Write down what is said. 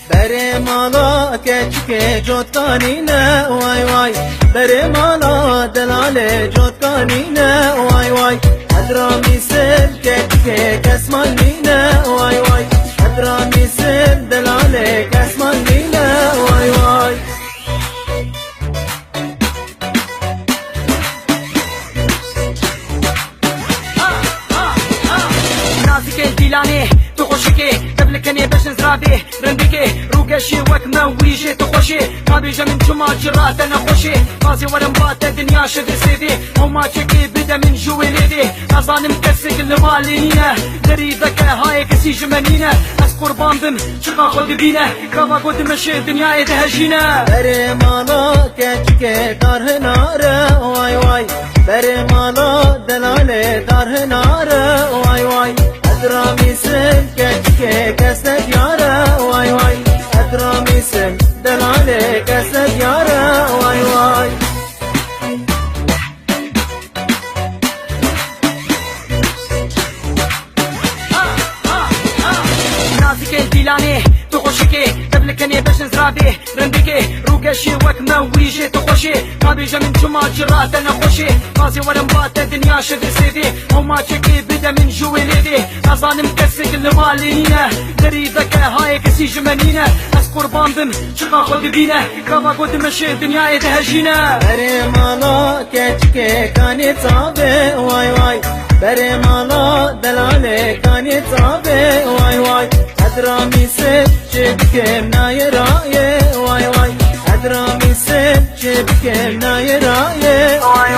بره مالا کچک جوتکانینه وای وای بره مالا دلال جوتکانینه وای وای ادرامی سر کچک کسمانینه وای وای ادرامی سر دلال کسمانینه وای وای نازك الديلاني تخشكي قبلكني باش نزرابي رندكي روكاشي وك مويجي تخشي ما بيجا من جمعة جرات انا خوشي غازي ورا مبات الدنيا شد سيدي وما تشكي بدا من جوي ليدي اظن مكسك المالينينا دريدك هاي كسي جمانينا اس قربان بم شقا خد بينا كما قد مشي الدنيا يدهجينا بره مالا کچک داره ناره وای وای بره مالا دلال داره ناره وای وای ادرامی سن کچک کسد یاره وای وای ادرامی سن دلال کسد یاره وای وای نازك الديلاني تخشكي قبلكني باش نزرابي رندكي روكاشي وك مويجي تخشي ما بيجا من جمعة جرات انا خوشي غازي ورا مبات الدنيا شد سيدي وما تشكي بدا من جوي ليدي اظن مكسك المالينينا دريدك هاي كسي جمانينا اس قربان بم شقا خد بينا كما قد مشي الدنيا يدهجينا بره مالا کچک کانی تابه وای وای بره مالا دلال کانی تابه وای وای ادرامی سن چه بکم نایرایه وای وای ادرامی سن چه بکم نایرایه وای